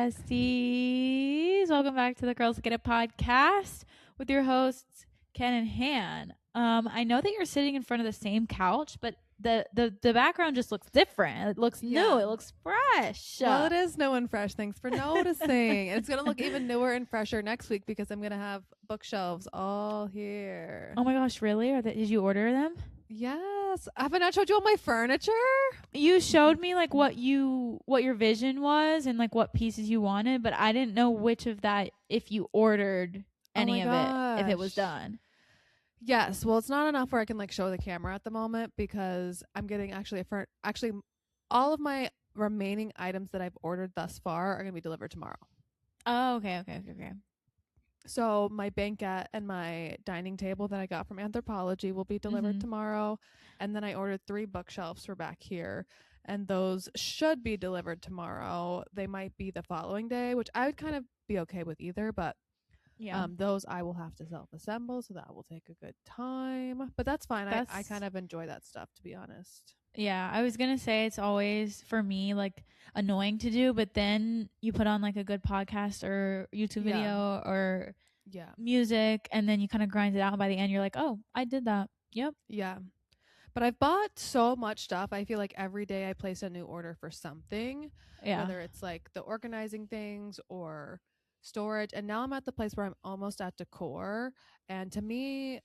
besties. Welcome back to the Girls Get It podcast with your hosts, Ken and Han. I know that you're sitting in front of the same couch, but the background just looks different. It looks new. It looks fresh. Well, it is new and fresh. Thanks for noticing. It's going to look even newer and fresher next week because I'm going to have bookshelves all here. Oh my gosh, really? Did you order them? Yes. Haven't I showed you all my furniture? You showed me like what your vision was and like what pieces you wanted, but I didn't know which of that, if you ordered any of it, if it was done. Yes. Well, it's not enough where I can like show the camera at the moment because I'm getting actually all of my remaining items that I've ordered thus far are going to be delivered tomorrow. Oh, okay. So my banquette and my dining table that I got from Anthropology will be delivered tomorrow. And then I ordered 3 bookshelves for back here. And those should be delivered tomorrow. They might be the following day, which I would kind of be okay with either. But those I will have to self-assemble. So that will take a good time. But that's fine. I kind of enjoy that stuff, to be honest. Yeah, I was going to say it's always, for me, like annoying to do, but then you put on like a good podcast or YouTube video or music, and then you kind of grind it out. By the end, you're like, oh, I did that. Yep. Yeah. But I've bought so much stuff. I feel like every day I place a new order for something, whether it's like the organizing things or storage. And now I'm at the place where I'm almost at decor. And to me,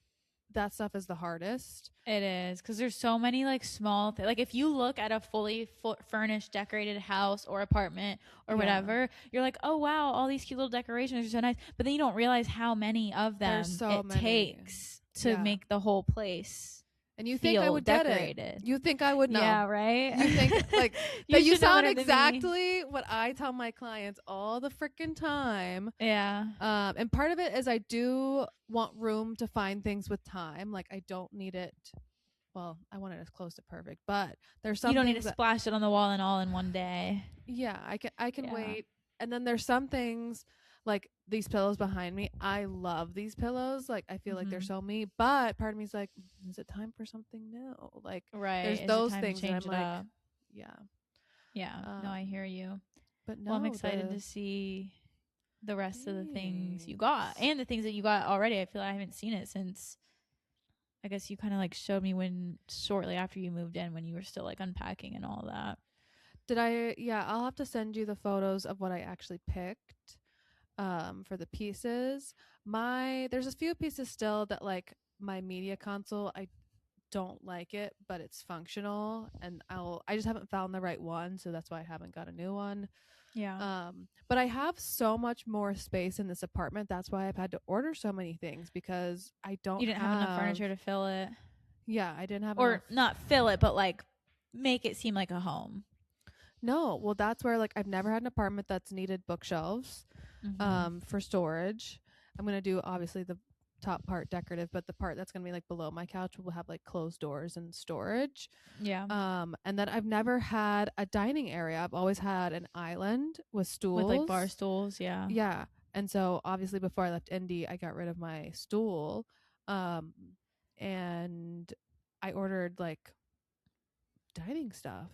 that stuff is the hardest. It is, because there's so many like small things. Like if you look at a fully furnished, decorated house or apartment or whatever, you're like, oh wow, all these cute little decorations are so nice. But then you don't realize how many of them takes to make the whole place. And you think I would decorated. Get it. You think I would know. Yeah, right? You think like that you sound exactly what I tell my clients all the freaking time. Yeah. And part of it is I do want room to find things with time. Like I don't need it. Well, I want it as close to perfect, but there's some. You don't need to splash it on the wall and all in one day. Yeah, I can wait. And then there's some things like these pillows behind me. I love these pillows. Like I feel like they're so me, but part of me is like, is it time for something new? Like there's those things that I'm like, no, I hear you. But no, I'm excited to see the rest of the things you got and the things that you got already. I feel like I haven't seen it since, I guess you kind of like showed me shortly after you moved in, when you were still like unpacking and all that. Did I? Yeah, I'll have to send you the photos of what I actually picked for the pieces. There's a few pieces still that like my media console, I don't like it, but it's functional, and I just haven't found the right one, so that's why I haven't got a new one. But I have so much more space in this apartment. That's why I've had to order so many things, because you didn't have enough furniture to fill it. Yeah, I didn't have enough. Not fill it, but like make it seem like a home. No, well, that's where like I've never had an apartment that's needed bookshelves for storage. I'm gonna do obviously the top part decorative, but the part that's gonna be like below my couch will have like closed doors and storage. And then I've never had a dining area. I've always had an island with stools, with like bar stools. Yeah. And so obviously before I left Indy, I got rid of my stool, and I ordered like dining stuff.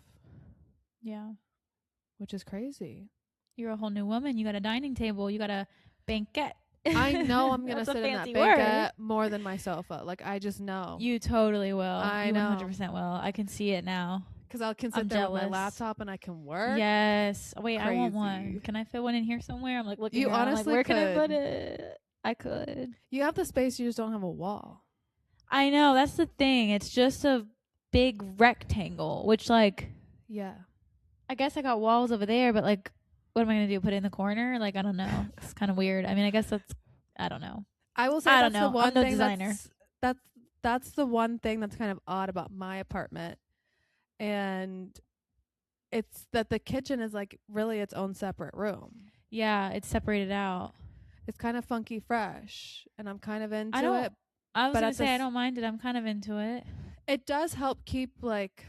Yeah. Which is crazy. You're a whole new woman. You got a dining table. You got a banquette. I know I'm going to sit in that banquette more than my sofa. Like, I just know. You totally will. I know. 100% will. I can see it now. Because I can sit there with my laptop and I can work. Yes. Wait, I want one. Can I fit one in here somewhere? I'm like looking around. Honestly like, where can I put it? I could. You have the space. You just don't have a wall. I know. That's the thing. It's just a big rectangle, which like... Yeah. I guess I got walls over there, but like, what am I going to do? Put it in the corner? Like, I don't know. It's kind of weird. I mean, I guess I don't know. I will say that's the one thing designer. That's the one thing that's kind of odd about my apartment. And it's that the kitchen is like really its own separate room. Yeah, it's separated out. It's kind of funky fresh, and I'm kind of into it. I was going to say I don't mind it. I'm kind of into it. It does help keep like...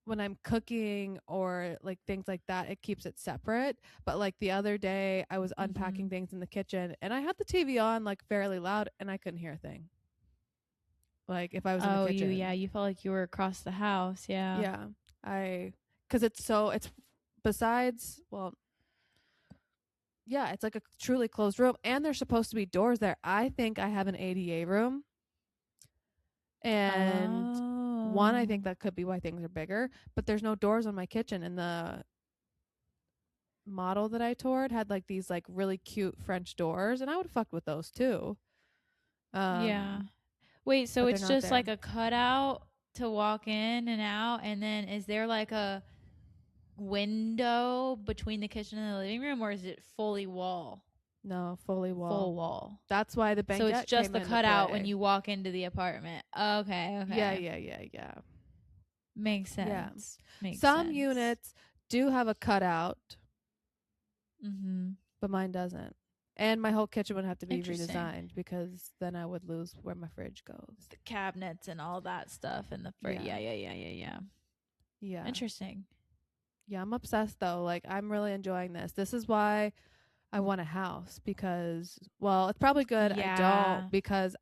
when I'm cooking or like things like that, it keeps it separate. But like the other day I was unpacking things in the kitchen and I had the TV on like fairly loud and I couldn't hear a thing. Like if I was in the kitchen. You felt like you were across the house. Yeah. Yeah. Cause it's besides, well, yeah, it's like a truly closed room, and there's supposed to be doors there. I think I have an ADA room, and one, I think Oh. that could be why things are bigger, but there's no doors on my kitchen, and the model that I toured had like these like really cute French doors, and I would fuck with those too. Yeah. Um, Wait, so but they're it's not just there. like a cutout to walk in and out, and then is there like a window between the kitchen and the living room, or is it fully wall? No, fully wall. Full wall. That's why the So it's banquette just came the into cutout when play. you walk into the apartment. Okay, Yeah, okay. yeah, yeah, yeah. Makes Yeah. sense. Makes Some sense. units do have a cutout, Mhm. but mine doesn't. And my whole kitchen would have to be Interesting. redesigned because then I would lose where my fridge goes. The cabinets and all that stuff and the Yeah. yeah, yeah, yeah, yeah, yeah. Yeah. Interesting. Yeah, I'm obsessed though. Like I'm really enjoying this. This is why I want a house because well, it's probably good I Yeah. don't because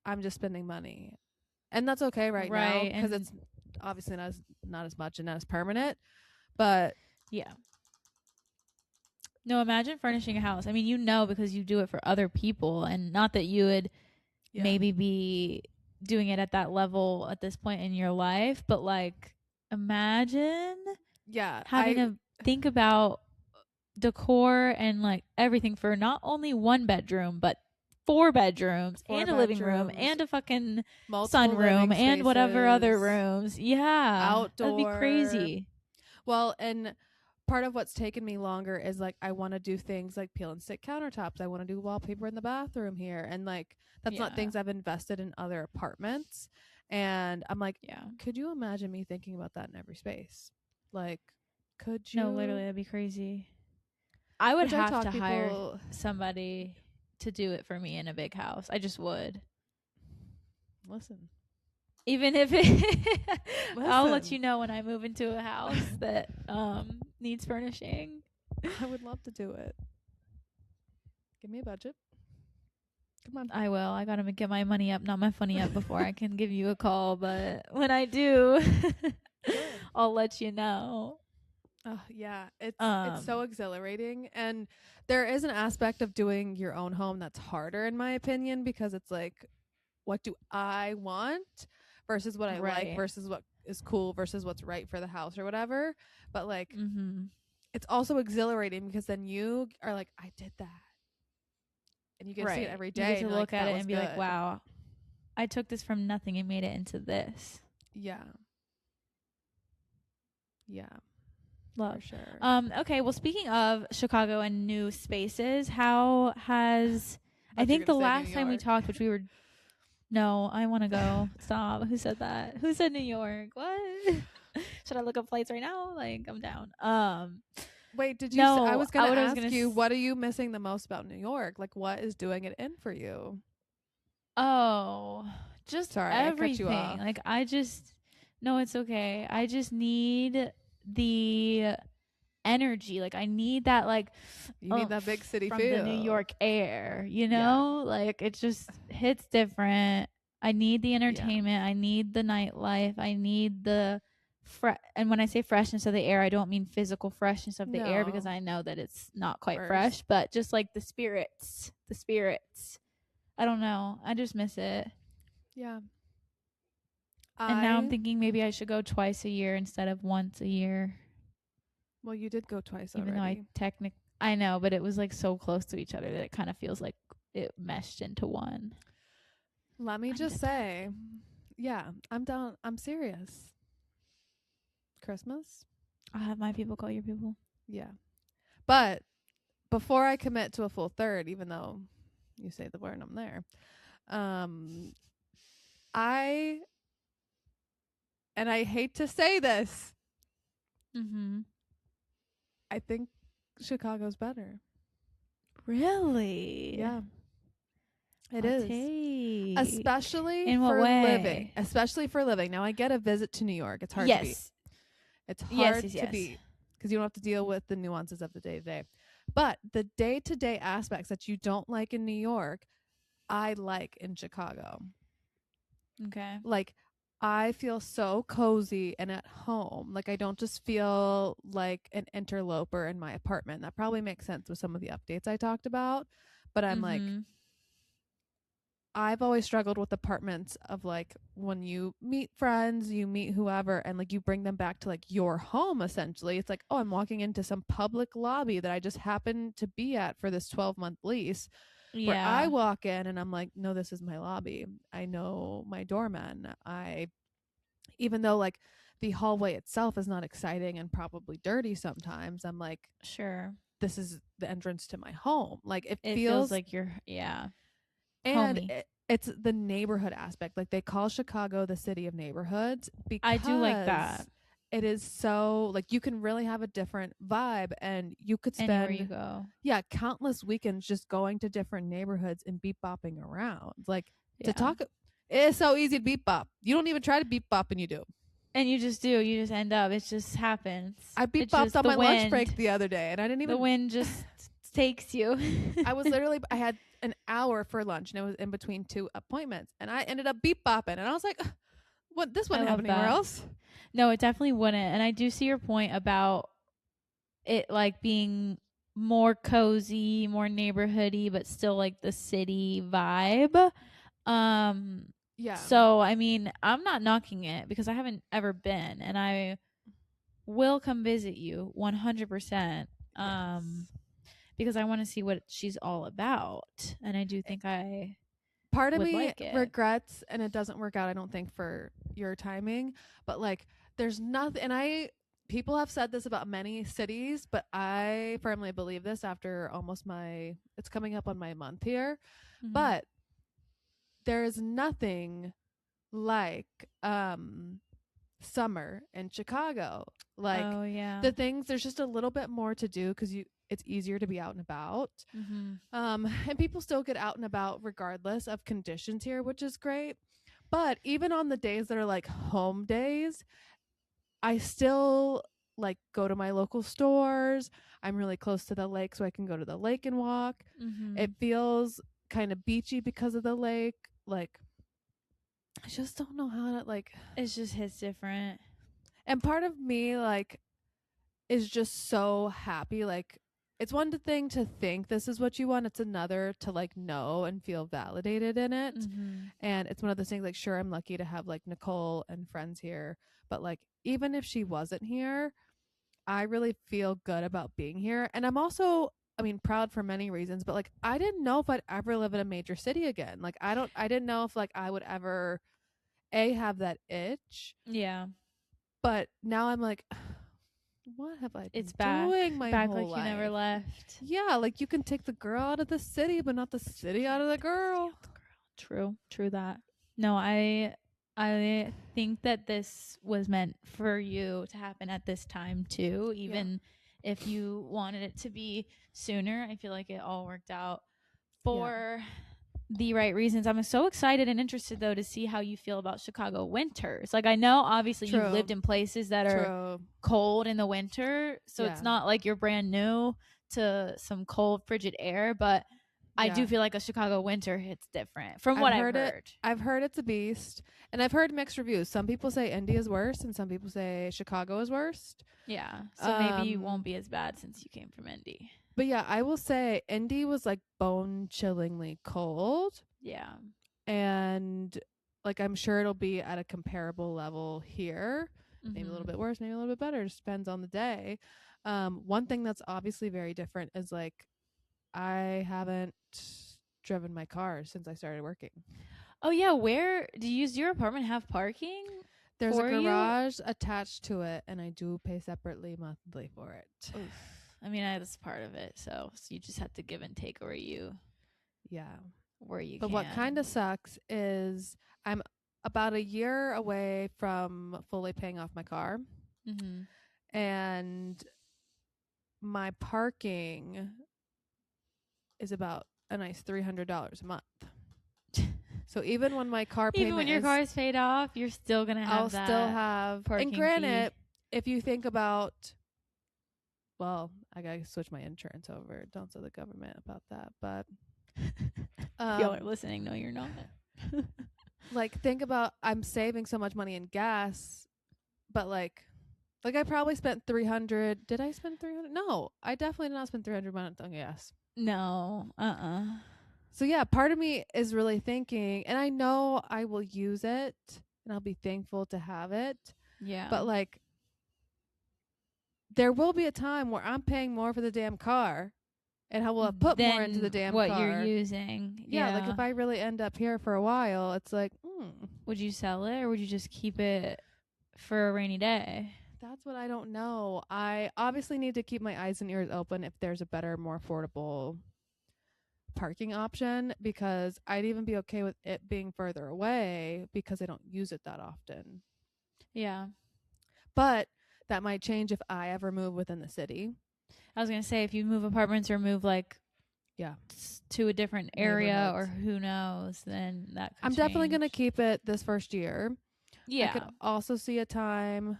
I'm just spending money. And that's okay right now Right. cuz And it's obviously not as much and not as permanent, but yeah. No, imagine furnishing a house. I mean, because you do it for other people, and not that you would yeah. maybe be doing it at that level at this point in your life, but like imagine Yeah, having to think about decor and like everything for not only one bedroom, but four bedrooms four and a living room bedrooms, and a fucking multiple sunroom living and whatever other spaces, rooms. Yeah. That'd be outdoor. crazy. Well, and part of what's taken me longer is like I want to do things like peel and stick countertops. I want to do wallpaper in the bathroom here, and like that's not Yeah. things I've invested in other apartments. And I'm like, Yeah. could you imagine me thinking about that in every space? Like, could No, literally, you? that'd be crazy. I would Which I have talk to hire people. somebody to do it for me in a big house. I just would. Listen, Even if I'll let you listen. know when I move into a house that needs furnishing. I would love to do it. Give me a budget. Come on. I will. I gotta get my money up, not my funny up, before I can give you a call. But when I do, Good. I'll let you know. Oh yeah, it's so Um, exhilarating, and there is an aspect of doing your own home that's harder in my opinion because it's like, what do I want versus what I like right. versus what is cool versus what's right for the house or whatever. But like, Mm-hmm. it's also exhilarating because then you are like, I did that, and you get to see it Right. every You get day, to and you're look like, at that it was and be like, good. "Wow, I took this from nothing and made it into this." Yeah, yeah, for Love. sure. Okay, well speaking of Chicago and new spaces, how has I Thought you were think gonna the say New last time we York. talked, which we were no, I want to go. Stop. Who said that? Who said New York? What? Should I look up flights right now? Like I'm down. Wait, did you? I No, was gonna what I was ask gonna. you, what are you missing the most about New York? Like, what is doing it in for you? Oh, just Sorry, I cut you everything. off. Like I just no, it's okay. I just need the energy. Like I need that like You need that big city from the New feel. York air, you Yeah, know? Like it just hits different. I need the yeah. entertainment. I need the nightlife. I need the and when I say freshness of the air, I don't mean physical freshness of the air because No, I know that it's not quite worse. fresh, but just like the spirits. The spirits. I don't know. I just miss it. Yeah. And now I'm I thinking maybe I should go twice a year instead of once a year. well, you did go twice Even though already. I know, but it was like so close to each other that it kind of feels like it meshed into one. Let me I need just a say, time. yeah, I'm down. I'm serious. Christmas? I'll have my people call your people. Yeah. But before I commit to a full third, even though you say the word and I'm there, um, I and I hate to say this, Mm-hmm. I think Chicago's better. Really? Yeah, it Hot is. take. Especially In what for living. way? Especially for living. Now I get a visit to New York. It's hard to beat. Yes. It's Yes, hard yes, to yes. beat because you don't have to deal with the nuances of the day to day. But the day to day aspects that you don't like in New York, I like in Chicago. Okay. Like, I feel so cozy and at home. Like I don't just feel like an interloper in my apartment. That probably makes sense with some of the updates I talked about. But I'm like, Mhm. I've always struggled with apartments of like when you meet friends, you meet whoever, and like you bring them back to like your home essentially. It's like, oh, I'm walking into some public lobby that I just happened to be at for this 12-month lease where I Yeah. walk in and I'm like, no, this is my lobby. I know my doorman. Even though like the hallway itself is not exciting and probably dirty sometimes, I'm like, Sure. this is the entrance to my home. Like it It feels feels, like you're yeah, and homey. it's the neighborhood aspect. Like they call Chicago the city of neighborhoods I do like that because it is so like you can really have a different vibe and you could anywhere you spend go. countless weekends just going to different neighborhoods and beep bopping around. Like to Yeah. talk it's so easy to beep bop. You don't even try to beep bop and you do. And you just do. You just end up. It just happens. I beep It's bopped just on the my lunch wind. break the other day and I didn't The even wind just takes you. I had an hour for lunch and it was in between two appointments and I ended up beep bopping and I was like, what, this I wouldn't love happen anywhere that. else. No, it definitely wouldn't. And I do see your point about it like being more cozy, more neighborhoody, but still like the city vibe. Um Yeah. so I mean, I'm not knocking it because I haven't ever been and I will come visit you 100%. Yes. Because I want to see what she's all about. And I do think I Part of would me like it. regrets and it doesn't work out I don't think for your timing, but like there's nothing and I people have said this about many cities, but I firmly believe this after almost my it's coming up on my month here. Mm-hmm. But there is nothing like summer in Chicago. Like Oh, yeah. the things there's just a little bit more to do cuz you it's easier to be out and about. Mm-hmm. And people still get out and about regardless of conditions here, which is great. But even on the days that are like home days, I still like go to my local stores. I'm really close to the lake, so I can go to the lake and walk. Mm-hmm. It feels kind of beachy because of the lake. Like, I just don't know how to like. It just hits different. And part of me, like, is just so happy. Like, it's one thing to think this is what you want, it's another to like know and feel validated in it. Mm-hmm. And it's one of those things like, sure, I'm lucky to have like Nicole and friends here, but like, even if she wasn't here, I really feel good about being here. And I'm also, I mean, proud for many reasons, but like, I didn't know if I'd ever live in a major city again. Like, I didn't know if like I would ever have that itch, Yeah. but now I'm like, what have I been It's back. doing my Back whole like you never life? left. Yeah, like you can take the girl out of the city, but not the city out of the girl. True. True that. No, I think that this was meant for you to happen at this time too, even if you wanted it to be sooner. I feel like it all worked out for the right reasons. I'm so excited and interested though to see how you feel about Chicago winters. Like I know obviously True. you've lived in places that are True. cold in the winter, so Yeah. it's not like you're brand new to some cold frigid air, but I do feel like a Chicago winter hits different from what I've heard. I've heard it's a beast, and I've heard mixed reviews. Some people say Indy is worse, and some people say Chicago is worst. Yeah, so maybe you won't be as bad since you came from Indy. But yeah, I will say Indy was like bone chillingly cold. Yeah. And like I'm sure it'll be at a comparable level here. Mm-hmm. Maybe a little bit worse, maybe a little bit better. It just depends on the day. One thing that's obviously very different is like I haven't driven my car since I started working. Oh yeah, where do you use your apartment have parking? There's a garage attached to it, and I do pay separately monthly for it. Oof. I mean, that's part of it, so you just have to give and take where you But what kind of sucks is I'm about a year away from fully paying off my car. Mm-hmm. And my parking is about a nice $300 a month. So even when my car payment, even when your car is paid off, you're still gonna have I'll still have parking. And granted, if you think about, well, I gotta switch my insurance over. Don't tell the government about that. But if y'all are listening, no, you're not. like think about I'm saving so much money in gas, but like I probably spent 300. Did I spend 300? No, I definitely did not spend 300 months on gas. No. So yeah, part of me is really thinking, and I know I will use it and I'll be thankful to have it, Yeah. but like there will be a time where I'm paying more for the damn car and I will have put more into the Then damn what car. you're using. Yeah, like if I really end up here for a while, it's like, would you sell it or would you just keep it for a rainy day? that's what I don't know. I obviously need to keep my eyes and ears open if there's a better, more affordable parking option, because I'd even be okay with it being further away because I don't use it that often. Yeah. But that might change if I ever move within the city. I was going to say, if you move apartments or move like Yeah, to a different area or who knows, then that could I'm definitely going to change. keep it this first year. Yeah. I could also see a time.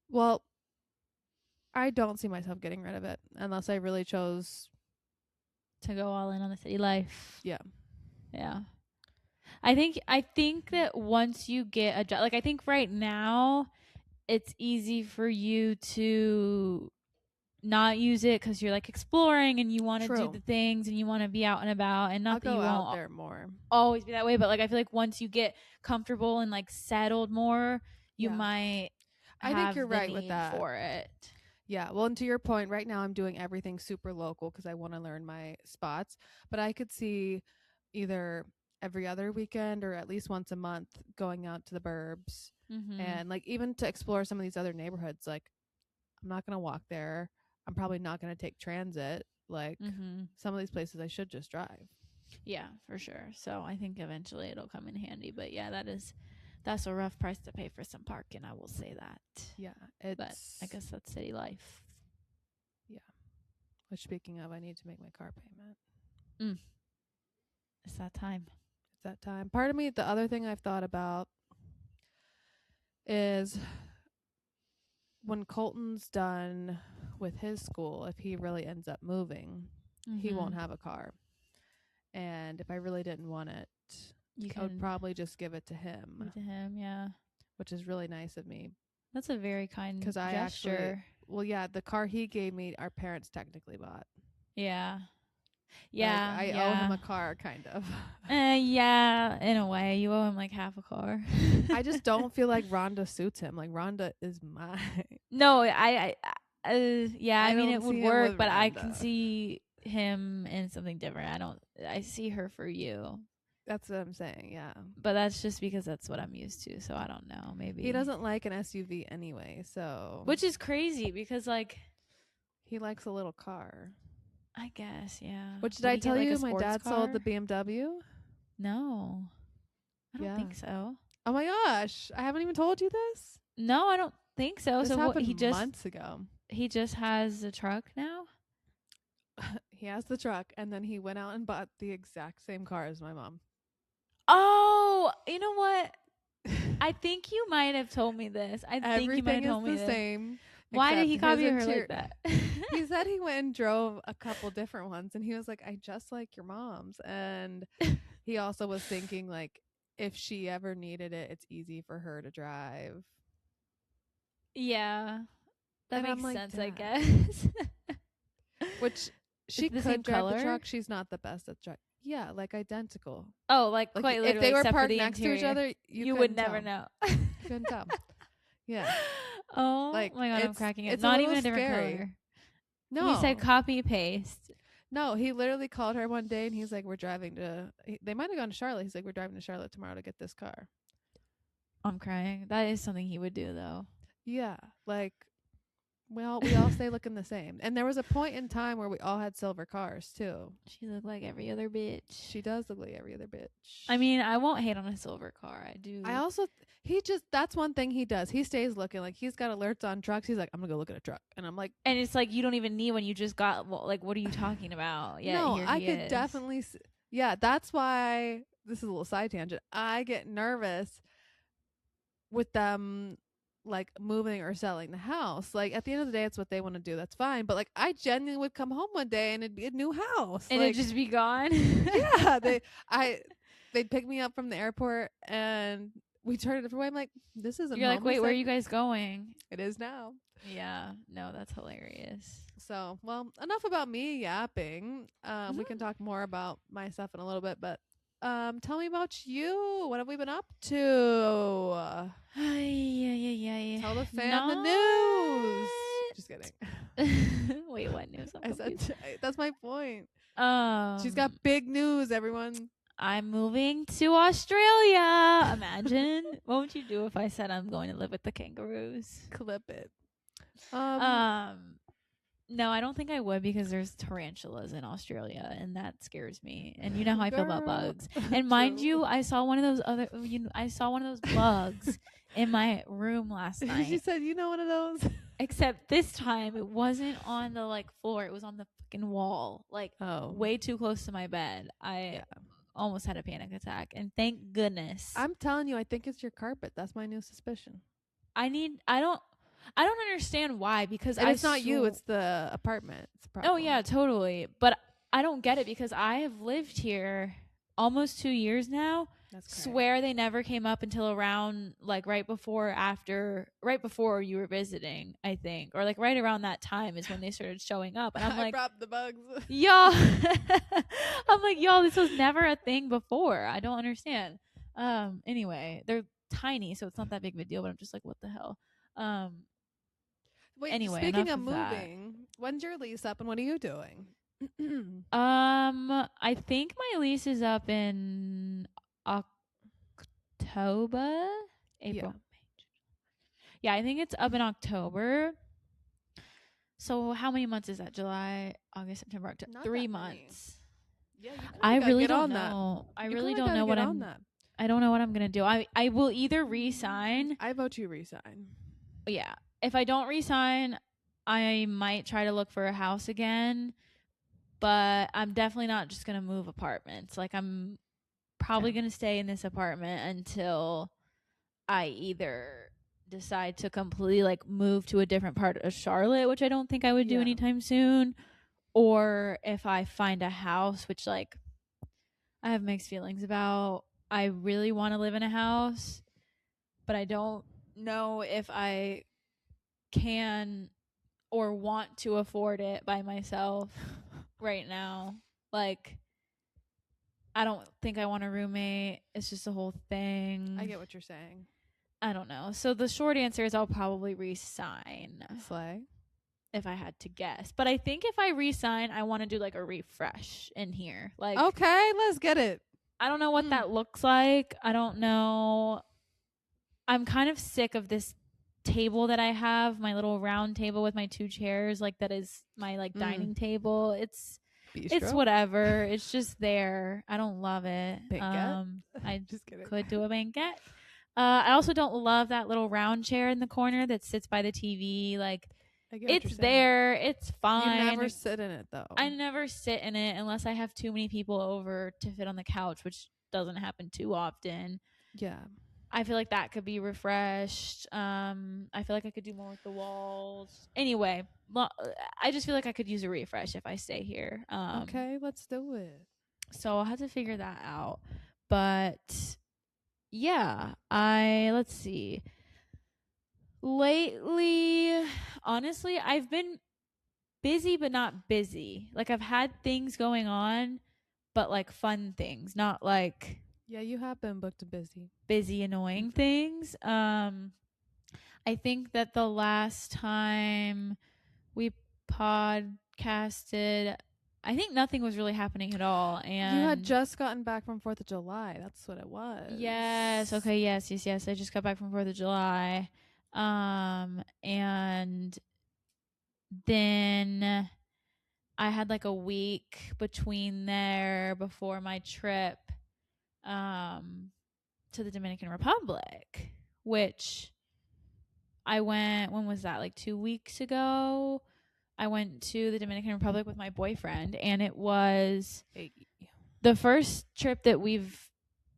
Well, I don't see myself getting rid of it unless I really chose to go all in on the city life. Yeah. Yeah. I think that once you get a job, like I think right now it's easy for you to not use it because you're like exploring and you want to do the things and you want to be out and about, and not I'll that you go out won't there more. always be that way, but like I feel like once you get comfortable and like settled more, you might I think you're right with that for it. Yeah, well, and to your point, right now I'm doing everything super local because I want to learn my spots, but I could see either every other weekend or at least once a month going out to the burbs and like even to explore some of these other neighborhoods. Like I'm not going to walk there. I'm probably not going to take transit. Like some of these places I should just drive. Yeah, for sure. So I think eventually it'll come in handy, but yeah, that's a rough price to pay for some parking, I will say that. Yeah, but I guess that's city life. Yeah. Which, speaking of, I need to make my car payment. It's that time. It's that time. Part of me, the other thing I've thought about is when Colton's done with his school, if he really ends up moving, he won't have a car. And if I really didn't want it, I would probably just give it to him. Yeah. Which is really nice of me. That's a very kind gesture. I actually, well, yeah, the car he gave me, our parents technically bought. Yeah. Yeah. Like, I owe him a car, kind of. Yeah, in a way. You owe him like half a car. I just don't feel like Rhonda suits him. Like, Rhonda is mine. No, I mean, it would work, but Rhonda. I can see him in something different. I see her for you. That's what I'm saying, yeah. But that's just because that's what I'm used to, so I don't know. Maybe he doesn't like an SUV anyway, so which is crazy because like he likes a little car. I guess, yeah. Which did I tell you my dad sold the BMW? No. I don't think so. Oh my gosh. I haven't even told you this? No, I don't think so. This happened months ago. He just has a truck now? He has the truck, and then he went out and bought the exact same car as my mom. Oh, you know what? I think you might have told me this. I think you might have told me this. Same. Why did he copy her like that? He said he went and drove a couple different ones, and he was like, I just like your mom's. And he also was thinking, like, if she ever needed it, it's easy for her to drive. Yeah. That makes sense, I guess. Which she could drive the truck. She's not the best at driving. Yeah, like identical. Oh, like quite literally. If they were except parked for the next interior, to each other, you would never know. You couldn't tell. Yeah. Oh, like, my God, I'm cracking it. It's not even a different color. No. He said copy paste. No, he literally called her one day and he's like, we're driving to, they might have gone to Charlotte. He's like, we're driving to Charlotte tomorrow to get this car. I'm crying. That is something he would do, though. Yeah. Like, well, we all stay looking the same. And there was a point in time where we all had silver cars, too. She looked like every other bitch. She does look like every other bitch. I mean, I won't hate on a silver car. I do. I also, that's one thing he does. He stays looking. Like, he's got alerts on trucks. He's like, I'm going to go look at a truck. And I'm like. And it's like, you don't even need one. You just got, like, what are you talking about? Yeah, no, I could definitely. Yeah, that's why, this is a little side tangent. I get nervous with them like moving or selling the house. Like at the end of the day, it's what they want to do. That's fine. But like I genuinely would come home one day and it'd be a new house. And like, it'd just be gone. Yeah. They pick me up from the airport and we turn a different way. I'm like, this isn't You're home. like, wait, where are you guys going? It is now. Yeah, no, that's hilarious. So, well, enough about me yapping. We can talk more about my stuff in a little bit, but tell me about you. What have we been up to? Yeah. Tell the fam the news. Just kidding. Wait, what news? I said that's my point. Um, She's got big news, everyone. I'm moving to Australia. Imagine. What would you do if I said I'm going to live with the kangaroos? Clip it. No, I don't think I would because there's tarantulas in Australia and that scares me. And you know how I feel about bugs. And mind you, I saw one of those bugs in my room last night. She said, "You know one of those?" Except this time it wasn't on the floor, it was on the fucking wall. Way too close to my bed. I almost had a panic attack, and thank goodness. I'm telling you, I think it's your carpet. That's my new suspicion. I don't understand why, because it's not you, it's the apartment. It's oh yeah, totally. But I don't get it because I have lived here almost 2 years now. That's swear they never came up until around right before you were visiting, I think, or right around that time is when they started showing up. And I'm I brought the bugs. Y'all, I'm like, y'all, this was never a thing before. I don't understand. Anyway, they're tiny, so it's not that big of a deal. But I'm just like, what the hell? Wait. Anyway, speaking of moving, when's your lease up, and what are you doing? I think my lease is up in October, April. Yeah, I think it's up in October. So how many months is that? July, August, September, October. Not 3 that months. Yeah, I really don't know. I really don't know what I don't know what I'm gonna do. I will either resign. I vote you resign. Yeah. If I don't resign, I might try to look for a house again. But I'm definitely not just gonna move apartments. I'm probably gonna stay in this apartment until I either decide to completely move to a different part of Charlotte, which I don't think I would do anytime soon, or if I find a house, which I have mixed feelings about. I really want to live in a house, but I don't know if I can or want to afford it by myself right now. I don't think I want a roommate. It's just a whole thing. I get what you're saying. I don't know. So the short answer is I'll probably resign. Slay. If I had to guess. But I think if I resign, I want to do a refresh in here. Okay, let's get it. I don't know what that looks like. I don't know. I'm kind of sick of this table that I have, my little round table with my 2 chairs, that is my dining table. It's whatever. It's just there. I don't love it. I just kidding. Could do a banquette. I also don't love that little round chair in the corner that sits by the TV. It's there. It's fine. You never sit in it, though. I never sit in it unless I have too many people over to fit on the couch, which doesn't happen too often. Yeah. I feel like that could be refreshed. I feel like I could do more with the walls. Anyway, I just feel like I could use a refresh if I stay here. Okay, let's do it. So I'll have to figure that out. But yeah, let's see. Lately, honestly, I've been busy but not busy. I've had things going on, but fun things, not yeah, you have been booked busy annoying things. I think that the last time we podcasted, I think nothing was really happening at all. And you had just gotten back from 4th of July. That's what it was. Yes. Okay. Yes. I just got back from 4th of July. And then I had a week between there before my trip to the Dominican Republic, which I went, when was that? 2 weeks ago. I went to the Dominican Republic with my boyfriend, and it was the first trip that we've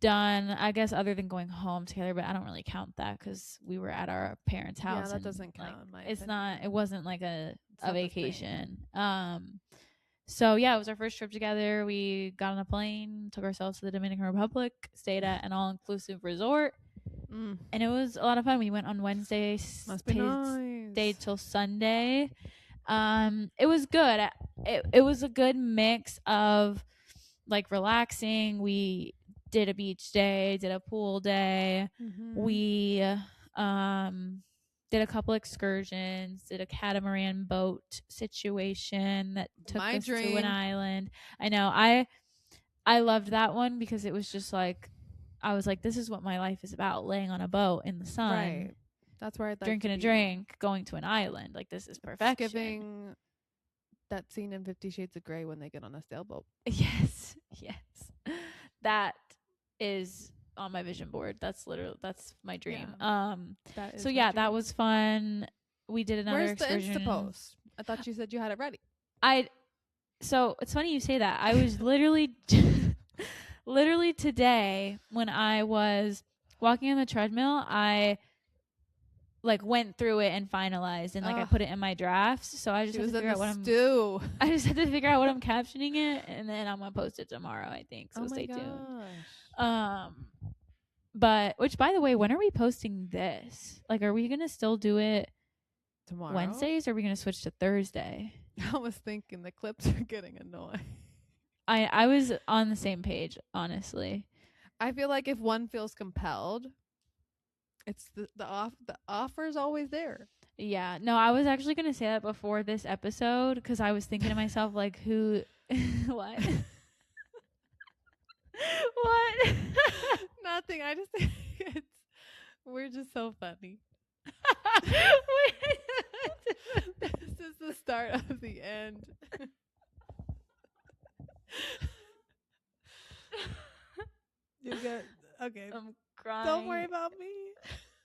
done, I guess, other than going home together, but I don't really count that because we were at our parents' house. Yeah, that doesn't count. It wasn't a vacation. So yeah, it was our first trip together. We got on a plane, took ourselves to the Dominican Republic, stayed at an all-inclusive resort, and it was a lot of fun. We went on Wednesday, Must be nice. stayed till Sunday. It was good. It was a good mix of like relaxing. We did a beach day, did a pool day. We did a couple excursions, did a catamaran boat situation that took us to an island. I know. I loved that one because it was just like, I was like, this is what my life is about, laying on a boat in the sun. Right. That's where I'd like drinking to a be. drink, going to an island. Like, this is perfection. It's giving that scene in 50 Shades of Grey when they get on a sailboat. Yes. That is on my vision board. That's my dream. Yeah. That was fun. We did another excursion. Where's the Insta post? I thought you said you had it ready. So it's funny you say that. I was literally today when I was walking on the treadmill, I like went through it and finalized and like I put it in my drafts. So I just had to figure out what I just had to figure out what I'm captioning it, and then I'm gonna post it tomorrow, I think. So stay tuned. But which, by the way, when are we posting this? Like, are we gonna still do it tomorrow, Wednesdays, or are we gonna switch to Thursday? I was thinking the clips are getting annoying. I was on the same page, honestly. I feel like if one feels compelled, it's the offer is always there. Yeah. No, I was actually going to say that before this episode because I was thinking to myself, like, who... what? What? Nothing. I just think we're just so funny. This is the start of the end. You get okay. I'm crying. Don't worry about me.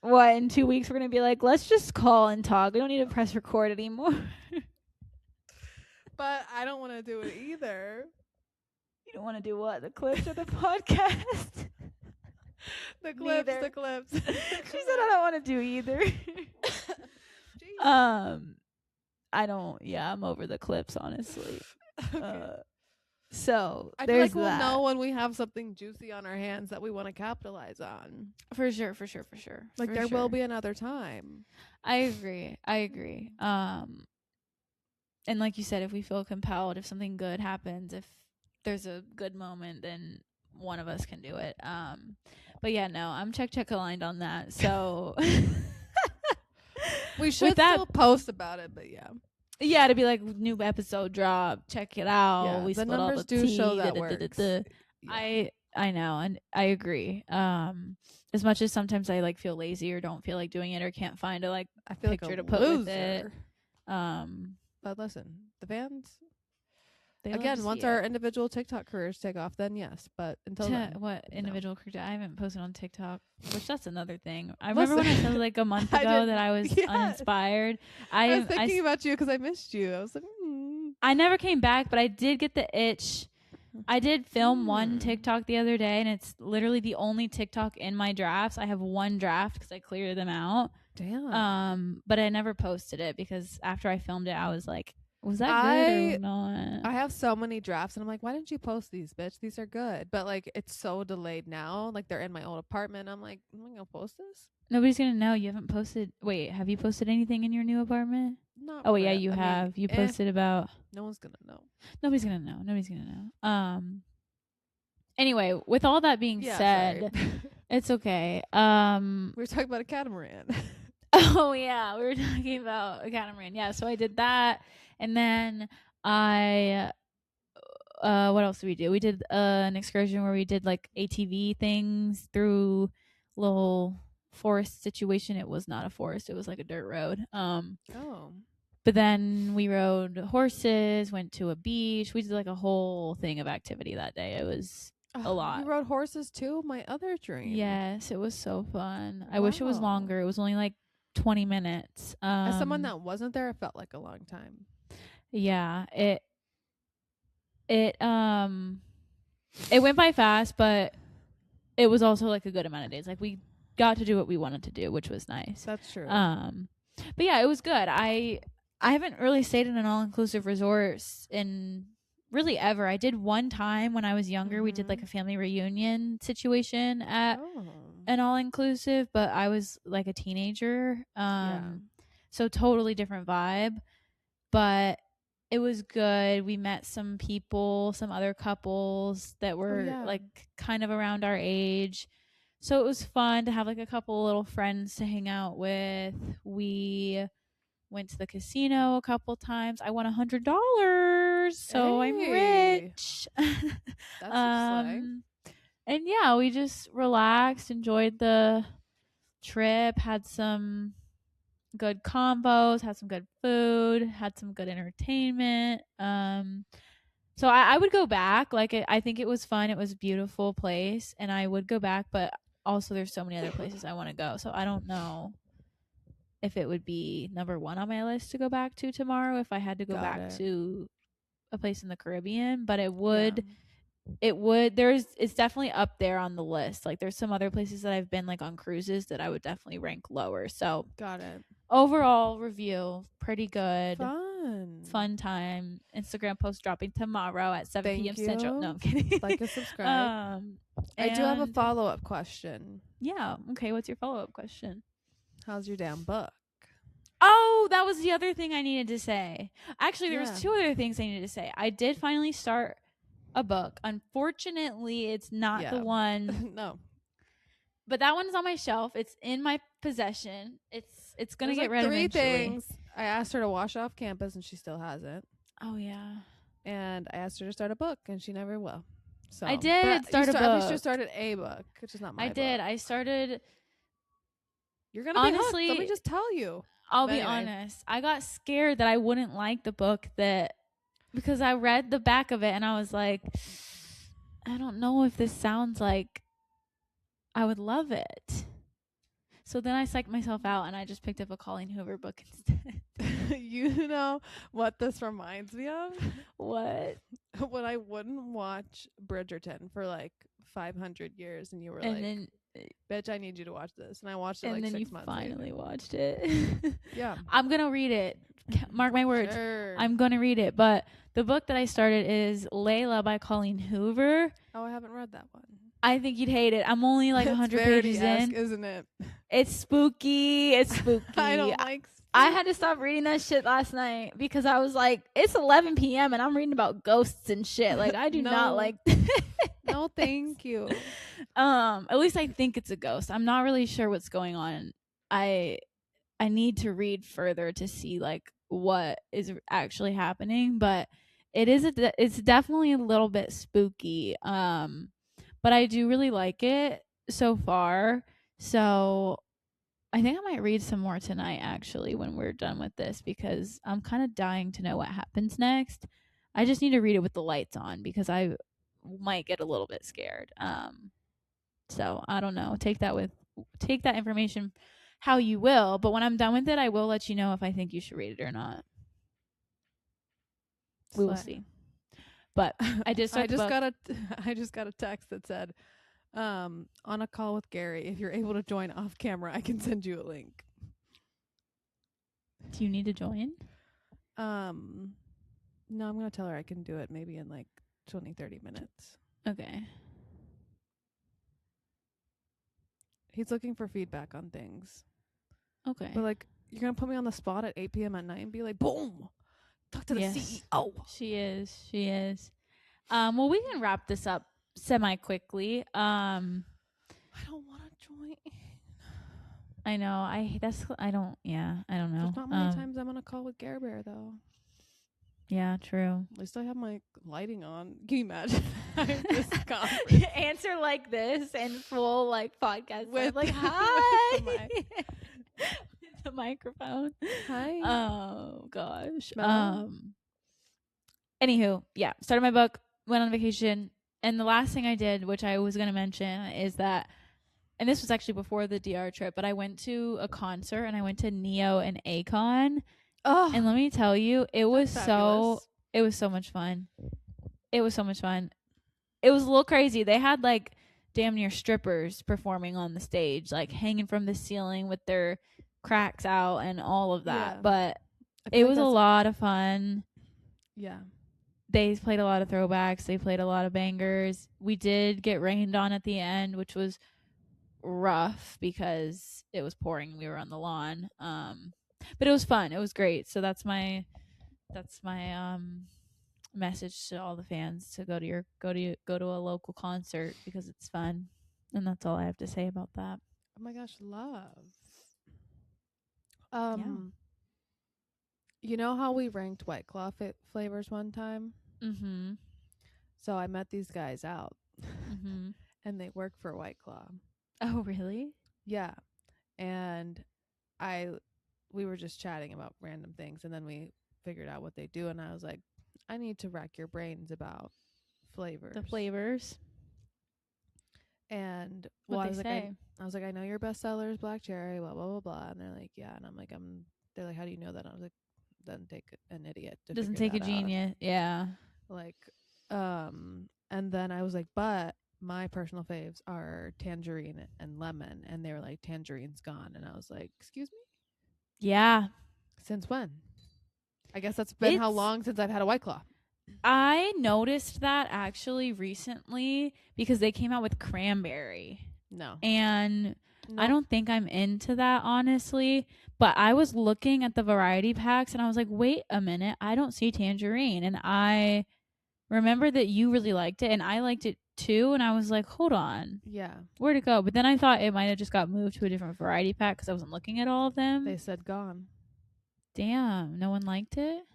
What, in 2 weeks we're gonna be like, let's just call and talk. We don't need to press record anymore. But I don't want to do it either. You don't want to do what? The clips or the podcast? The clips. Neither. The clips. She said I don't want to do either. I don't. Yeah, I'm over the clips, honestly. Okay. So I feel like we'll know when we have something juicy on our hands that we want to capitalize on. For sure. Like there will be another time. I agree. And like you said, if we feel compelled, if something good happens, if there's a good moment, then one of us can do it. But yeah, no, I'm check aligned on that. So we should still post about it, but yeah. Yeah, to be like, new episode drop, check it out. Yeah, we the split numbers all the do tea, show that works. Yeah. I know, and I agree. As much as sometimes I like feel lazy or don't feel like doing it or can't find a picture like to put with it. But listen, the fans. They again, once our individual TikTok careers take off, then yes. But until then, what individual career? I haven't posted on TikTok, which that's another thing. I remember when I said like a month ago that I was uninspired. I was thinking about you because I missed you. I was like, I never came back, but I did get the itch. I did film one TikTok the other day, and it's literally the only TikTok in my drafts. I have one draft because I cleared them out. Damn. But I never posted it because after I filmed it, I was like, was that good or not? I have so many drafts, and I'm like, why didn't you post these, bitch? These are good. But like, it's so delayed now. Like, they're in my old apartment. I'm like, am I gonna post this? Nobody's gonna know. You haven't posted. Wait, have you posted anything in your new apartment? Not. Oh, yeah, you have. You posted about. No one's gonna know. Nobody's gonna know. Anyway, with all that being said, it's okay. We were talking about a catamaran. Oh yeah, we were talking about a catamaran. Yeah, so I did that, and then what else did we do? We did an excursion where we did like ATV things through little forest situation. It was not a forest; it was like a dirt road. But then we rode horses, went to a beach. We did like a whole thing of activity that day. It was a lot. You rode horses too? My other dream. Yes, it was so fun. I wish it was longer. It was only like 20 minutes. As someone that wasn't there, it felt like a long time. Yeah, it went by fast, but it was also like a good amount of days. Like we got to do what we wanted to do, which was nice. That's true. But yeah, it was good. I haven't really stayed in an all-inclusive resort in really ever. I did one time when I was younger. We did like a family reunion situation at an all-inclusive, but I was like a teenager. So totally different vibe, but it was good. We met some people, some other couples that were like kind of around our age. So it was fun to have like a couple little friends to hang out with. We went to the casino a couple times. I won $100, so I'm rich. That's and yeah, we just relaxed, enjoyed the trip, had some good combos, had some good food, had some good entertainment. So I would go back. Like I think it was fun. It was a beautiful place, and I would go back. But also, there's so many other places I want to go. So I don't know if it would be number one on my list to go back to tomorrow if I had to go back to a place in the Caribbean. But it would. It's definitely up there on the list. Like there's some other places that I've been like on cruises that I would definitely rank lower. So got it. Overall review, pretty good. Fun time. Instagram post dropping tomorrow at 7 p.m. Central. No, I'm kidding. Like and subscribe. I do have a follow-up question. Yeah. Okay. What's your follow-up question? How's your damn book? Oh, that was the other thing I needed to say. Actually, there was two other things I needed to say. I did finally start a book. Unfortunately, it's not the one. No. But that one is on my shelf. It's in my possession. It's gonna get read eventually. 3 things. I asked her to wash off campus, and she still hasn't. Oh yeah. And I asked her to start a book, and she never will. So I did start a book. At least you started a book, which is not my book. I did. I started. You're gonna honestly. Be hooked. Let me just tell you. I'll be honest. I got scared that I wouldn't like the book because I read the back of it and I was like, I don't know if this sounds like I would love it. So then I psyched myself out and I just picked up a Colleen Hoover book instead. You know what this reminds me of? What? When I wouldn't watch Bridgerton for like 500 years and you were then, bitch, I need you to watch this. And I watched it like 6 months. And then you finally watched it. Yeah. I'm going to read it. Mark my words. Sure. I'm going to read it. But the book that I started is Layla by Colleen Hoover. Oh, I haven't read that one. I think you'd hate it. I'm only like 100 pages in. Isn't it? It's spooky. It's spooky. I don't like spooky. I had to stop reading that shit last night because I was like, it's 11 p.m. and I'm reading about ghosts and shit. Like, I do not like No, thank you. At least I think it's a ghost. I'm not really sure what's going on. I need to read further to see like what is actually happening, but it's definitely a little bit spooky. But I do really like it so far. So I think I might read some more tonight actually when we're done with this because I'm kind of dying to know what happens next. I just need to read it with the lights on because I might get a little bit scared. So I don't know. Take that information how you will, but when I'm done with it, I will let you know if I think you should read it or not. We will see. But I just got a text that said, on a call with Gary, if you're able to join off camera, I can send you a link. Do you need to join? No, I'm going to tell her I can do it maybe in like 20, 30 minutes. Okay. He's looking for feedback on things. Okay. But like, you're going to put me on the spot at 8 p.m. at night and be like, boom, talk to the CEO. She is. Well, we can wrap this up semi-quickly. I don't want to join. I know. I don't know. There's not many times I'm on a call with Gare Bear, though. Yeah, true. At least I have my lighting on. Can you imagine? Answer like this in full like podcast with like hi with the microphone. Hi. Oh gosh. Anywho, yeah, started my book, went on vacation, and the last thing I did, which I was gonna mention, is that, and this was actually before the DR trip, but I went to a concert and I went to Neo and Akon. Oh, and let me tell you, it was so much fun. It was so much fun. It was a little crazy. They had like damn near strippers performing on the stage, like hanging from the ceiling with their cracks out and all of that. Yeah. But it was a lot of fun. Yeah. they played a lot of throwbacks. They played a lot of bangers. We did get rained on at the end, which was rough because it was pouring. We were on the lawn. But it was fun. It was great. So that's my message to all the fans to go to a local concert because it's fun. And that's all I have to say about that. Oh my gosh, love. Yeah. You know how we ranked White Claw flavors one time? Mhm. So I met these guys out, Mhm. and they work for White Claw. Oh, really? Yeah, and I we were just chatting about random things, and then we figured out what they do, and I was like, I need to rack your brains about The flavors. flavors. And well, What they say. I was like, I know your bestseller is black cherry, blah blah blah blah, and they're like, yeah, and I'm like, they're like, how do you know that? I was like, doesn't take an idiot to Doesn't figure take a that out. genius. Yeah. Like, and then I was like, but my personal faves are tangerine and lemon, and they were like, tangerine's gone, and I was like, excuse me, Yeah. since when? I guess that's been how It's long since I've had a White Claw. I noticed that actually recently because they came out with cranberry. No, And I no, don't think I'm into that honestly, but I was looking at the variety packs and I was like, "Wait a minute, I don't see tangerine." And I remember that you really liked it and I liked it too and I was like, "Hold on. yeah, Where'd it go?" But then I thought it might have just got moved to a different variety pack cuz I wasn't looking at all of them. they said gone. Damn, no one liked it?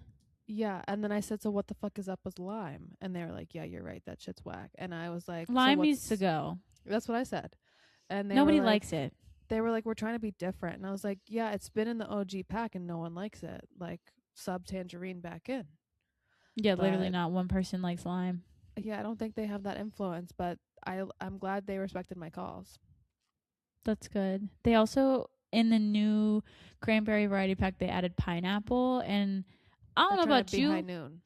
Yeah, and then I said, so what the fuck is up with lime? And they were like, yeah, you're right, that shit's whack. And I was like, so Lime needs to what's? go. That's what I said. And Nobody likes it. they were like, we're trying to be different. And I was like, yeah, it's been in the OG pack and no one likes it. Like, sub tangerine back in. Yeah, literally But not one person likes lime. yeah, I don't think they have that influence. But I'm glad they respected my calls. That's good. They also in the new cranberry variety pack they added pineapple and I don't They're know trying to about be high you. noon.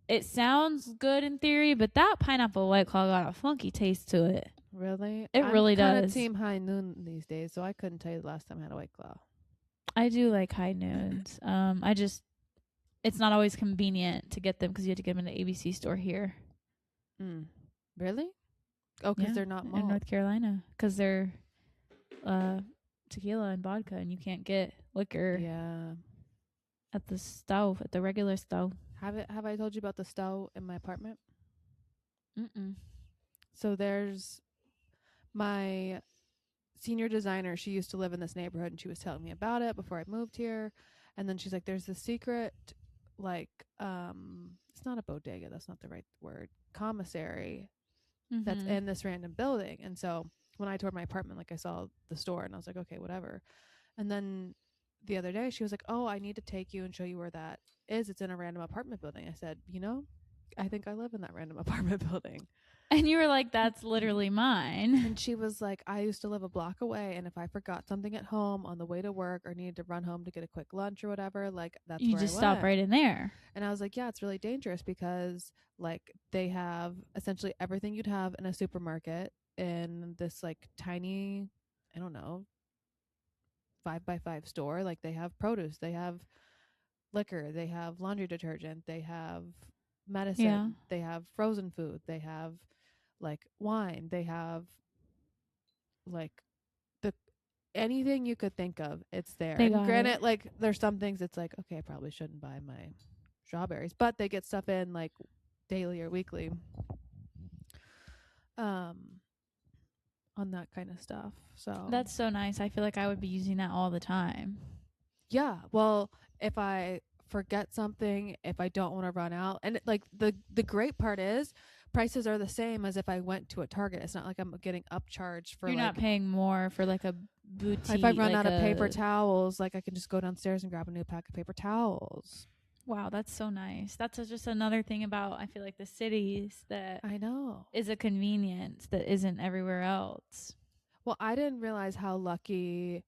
It sounds good in theory, but that pineapple white claw got a funky taste to it. Really? It I'm really kind of does. team high noon these days, so I couldn't tell you the last time I had a White Claw. I do like high noons. I just it's not always convenient to get them because you have to get them in the ABC store here. Mm. Really? Oh, because Yeah, they're not in malt. North Carolina because they're uh tequila and vodka, and you can't get liquor Yeah. at the stove at the regular stove. Have I told you about the stove in my apartment? Mm-mm. So there's my senior designer. She used to live in this neighborhood, and she was telling me about it before I moved here. And then she's like, "There's this secret, like, it's not a bodega. That's not the right word. Commissary that's Mm-hmm. in this random building." And so when I toured my apartment, like I saw the store, and I was like, "Okay, whatever." And then the other day, she was like, "Oh, I need to take you and show you where that is. It's in a random apartment building." I said, I think I live in that random apartment building. And you were like, "That's literally mine." And she was like, I used to live a block away, and if I forgot something at home on the way to work or needed to run home to get a quick lunch or whatever, like that's You where I just stop went. right in there. And I was like, yeah, it's really dangerous because like they have essentially everything you'd have in a supermarket in this like tiny, I don't know, 5x5 store. Like they have produce, they have liquor, they have laundry detergent, they have Yeah, medicine, they have frozen food, they have like wine, they have like the anything you could think of, it's there. they And got it. granted, like there's some things it's like, okay, I probably shouldn't buy my strawberries, but they get stuff in like daily or weekly um on that kind of stuff. So That's so nice. I feel like I would be using that all the time. yeah, well, if I forget something, if I don't want to run out, and like the great part is prices are the same as if I went to a Target. It's not like I'm getting upcharged for You're not like paying more for like a if I boutique, run like out of paper a towels, like I can just go downstairs and grab a new pack of paper towels. wow. That's so nice. That's just another thing about I feel like the cities that I know. is a convenience that isn't everywhere else. Well, I didn't realize how lucky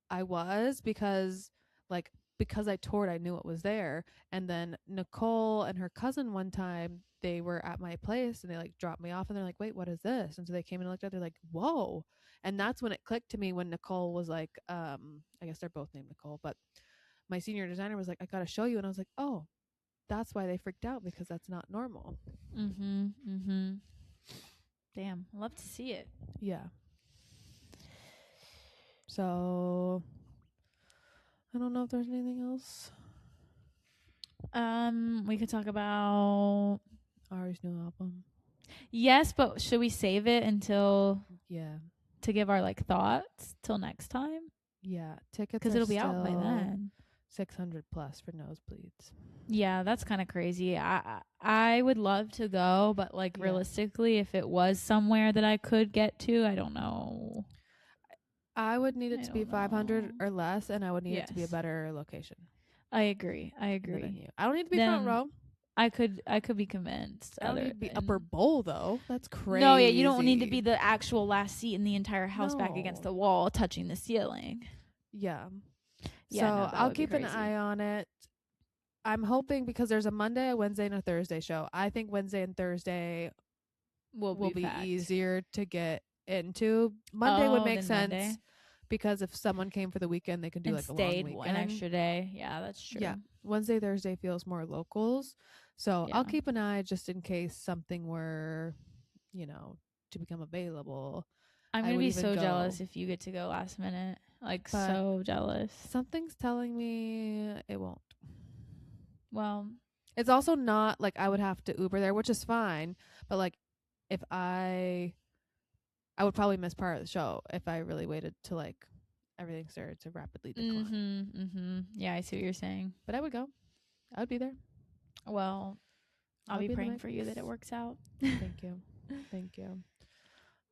I was because I toured, I knew it was there. And then Nicole and her cousin one time, they were at my place and they like dropped me off and they're like, "Wait, what is this?" And so they came and looked at it, they're like, "Whoa." And that's when it clicked to me when Nicole was like, I guess they're both named Nicole, but my senior designer was like, "I got to show you." And I was like, "Oh, that's why they freaked out, because that's not normal. Damn, I'd love to see it. Yeah. So I don't know if there's anything else. We could talk about Ari's new album. yes, but should we save it until Yeah. to give our like thoughts till next time? Yeah. Tickets Because it'll be out by then. 600 plus for nosebleeds. Yeah, that's kind of crazy. I would love to go, but like realistically, if it was somewhere that I could get to, I don't know. I would need it to be 500 or less, and I would need it to be a Yes. better location. I agree. I don't need to be front row. I could be convinced. I don't need to be upper bowl though. That's crazy. No, yeah, you don't need to be the actual last seat in the entire house back against the wall, touching the ceiling. Yeah. Yeah, so no, I'll keep an eye on it. I'm hoping, because there's a Monday, a Wednesday, and a Thursday show. I think Wednesday and Thursday will be easier to get into. Monday would make sense. Monday. Because if someone came for the weekend, they can do like a long weekend. An extra day. Yeah, that's true. Yeah. Wednesday, Thursday feels more locals. So I'll keep an eye just in case something were, to become available. I'm going to be so jealous if you get to go last minute. Like, so jealous. Something's telling me it won't. Well, it's also not like I would have to Uber there, which is fine. But like, if I would probably miss part of the show if I really waited till like everything started to rapidly decline. Yeah, I see what you're saying. But I would go. I would be there. Well, I'll be praying for you that it works out. Thank you. Thank you.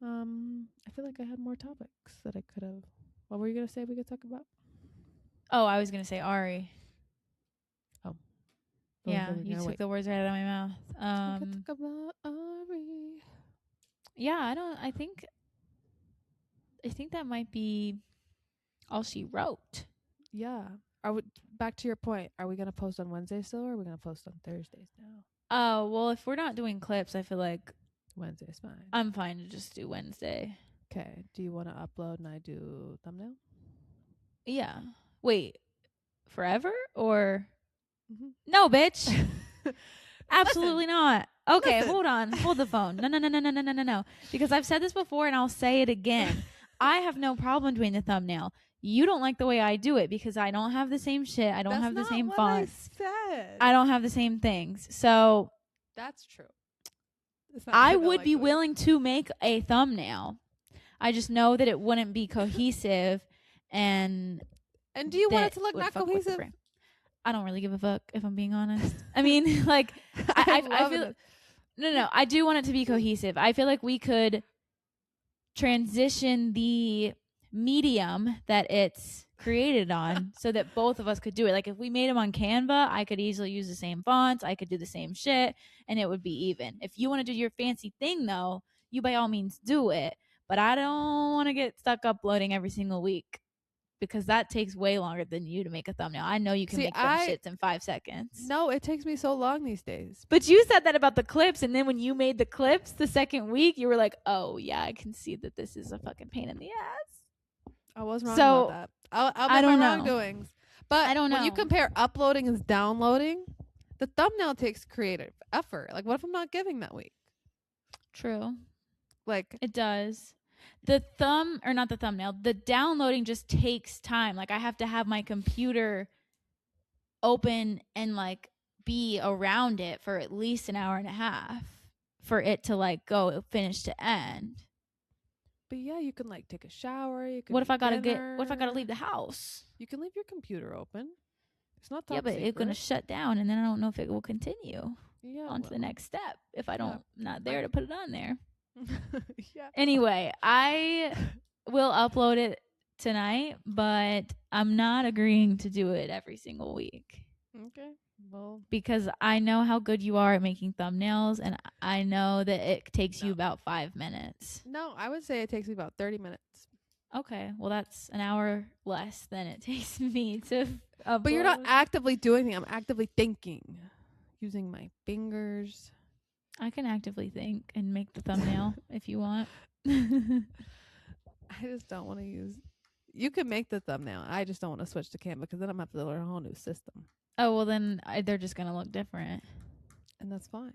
I feel like I had more topics that I could have. What were you gonna say we could talk about? Oh, I was gonna say Ari. Oh. Yeah, you took the words right out of my mouth. We could talk about Ari. Yeah, I think that might be all she wrote. Yeah. Back to your point, are we going to post on Wednesday still, or are we going to post on Thursdays now? Oh, well, if we're not doing clips, I feel like Wednesday's fine. I'm fine to just do Wednesday. Okay. Do you want to upload and I do thumbnail? Yeah. Wait, forever or? No, bitch. Absolutely not. Okay, hold on. Hold the phone. No. Because I've said this before and I'll say it again. I have no problem doing the thumbnail. You don't like the way I do it because I don't have the same shit. I don't have the same fonts. I don't have the same things. So that's true. I would be willing to make a thumbnail. I just know that it wouldn't be cohesive and do you want it to look not cohesive? I don't really give a fuck, if I'm being honest. I mean, like, I feel no. I do want it to be cohesive. I feel like we could transition the medium that it's created on so that both of us could do it. Like, if we made them on Canva, I could easily use the same fonts. I could do the same shit, and it would be even. If you want to do your fancy thing, though, you by all means do it. But I don't want to get stuck uploading every single week, because that takes way longer than you to make a thumbnail. I know you can make them shits in 5 seconds. No, it takes me so long these days. But you said that about the clips, and then when you made the clips the second week, you were like, oh, yeah, I can see that this is a fucking pain in the ass. I was wrong about that. I'll admit my wrongdoings. But I don't know. When you compare uploading and downloading, the thumbnail takes creative effort. Like, what if I'm not giving that week? True. Like, it does. The downloading just takes time. Like, I have to have my computer open and like be around it for at least an hour and a half for it to like go finish to end. But yeah, you can like take a shower. You can what if I gotta leave the house? You can leave your computer open. It's not top secret. It's gonna shut down, and then I don't know if it will continue on to the next step if I don't not there to put it on there. Yeah. Anyway, I will upload it tonight, but I'm not agreeing to do it every single week. Okay. Well, because I know how good you are at making thumbnails, and I know that it takes you about 5 minutes. No, I would say it takes me about 30 minutes. Okay, well, that's an hour less than it takes me to upload. But you're not actively doing anything. I'm actively thinking, using my fingers. I can actively think and make the thumbnail if you want. I just don't want to use. You can make the thumbnail. I just don't want to switch to Canva because then I'm going to have to learn a whole new system. Oh, well then they're just gonna look different. And that's fine.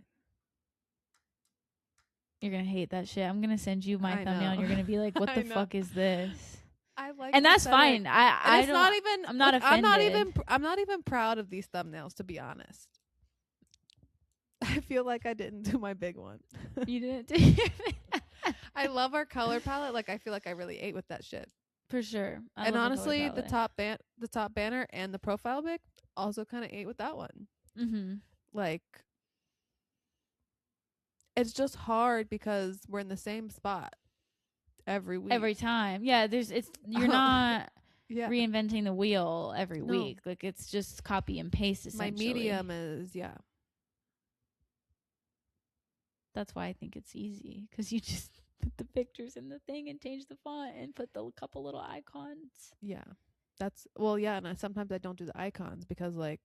You're gonna hate that shit. I'm gonna send you my I thumbnail, and know. you're gonna be like, "What I the know. fuck is this?" I like, And the that's aesthetic. fine. And I it's don't. not even. I'm not like, offended. I'm not even proud of these thumbnails, to be honest. I feel like I didn't do my big one. You didn't do I love our color palette. Like, I feel like I really ate with that shit. for sure. I And love honestly, the the color top banner and the profile pic also kind of ate with that one. Mm-hmm. Like, it's just hard because we're in the same spot every week. Every time, yeah. You're not Yeah. reinventing the wheel every No. week. Like it's just copy and paste. My Essentially, medium is That's why I think it's easy because you just put the pictures in the thing and change the font and put the couple little icons. Yeah. That's and sometimes I don't do the icons because like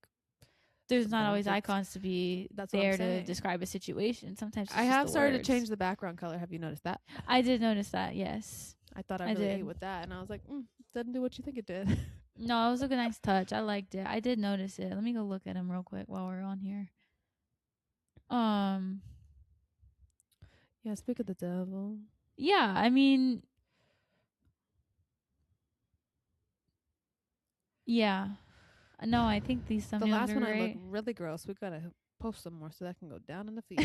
There's not always sometimes icons to be That's what I'm there to saying. describe a situation. Sometimes it's I just have the started words. to change the background color. Have you noticed that? I did notice that. Yes, I thought I I really did. ate with that, and I was like, didn't do what you think it did. No, it was a nice touch. I liked it. I did notice it. Let me go look at him real quick while we're on here. Yeah, speak of the devil. Yeah, I mean, yeah. No, I think these thumbnails The last are one great. I look really gross. We gotta post some more so that can go down in the feed.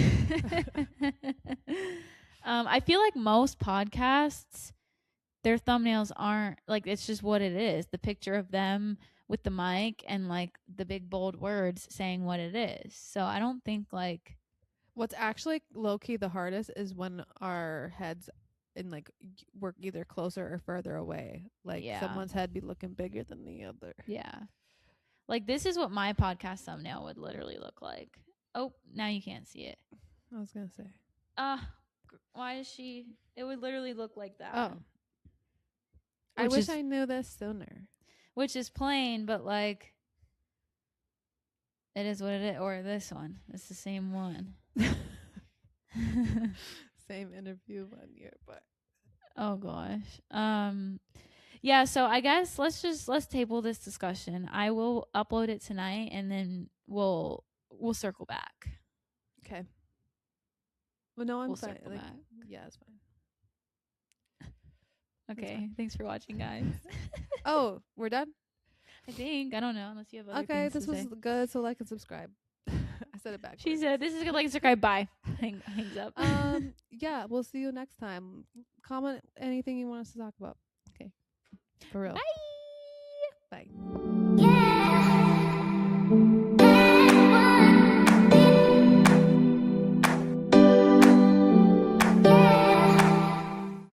I feel like most podcasts, their thumbnails aren't like it's just what it is. The picture of them with the mic and like the big bold words saying what it is. So I don't think like What's actually low key the hardest is when our heads in like we're either closer or further away. Like someone's head be looking bigger than the other. Yeah. Like this is what my podcast thumbnail would literally look like. Oh, now you can't see it. I was gonna say. Why is she? It would literally look like that. Oh. I wish I knew this sooner. Which is plain, but like it is what it is. Or this one. It's the same one. Same interview 1 year, but oh gosh. Yeah, so I guess let's table this discussion. I will upload it tonight and then we'll circle back. Okay. Well, no, I'm we'll fine. Like, back. yeah, it's fine. Okay, thanks for watching, guys. Oh, we're done? I think. I don't know unless you have other Okay, things this to was say. good, so like and subscribe. I said it backwards. She said, "This is good. Like and subscribe. Bye." Hangs up. Yeah, we'll see you next time. Comment anything you want us to talk about. Okay. For real. Bye.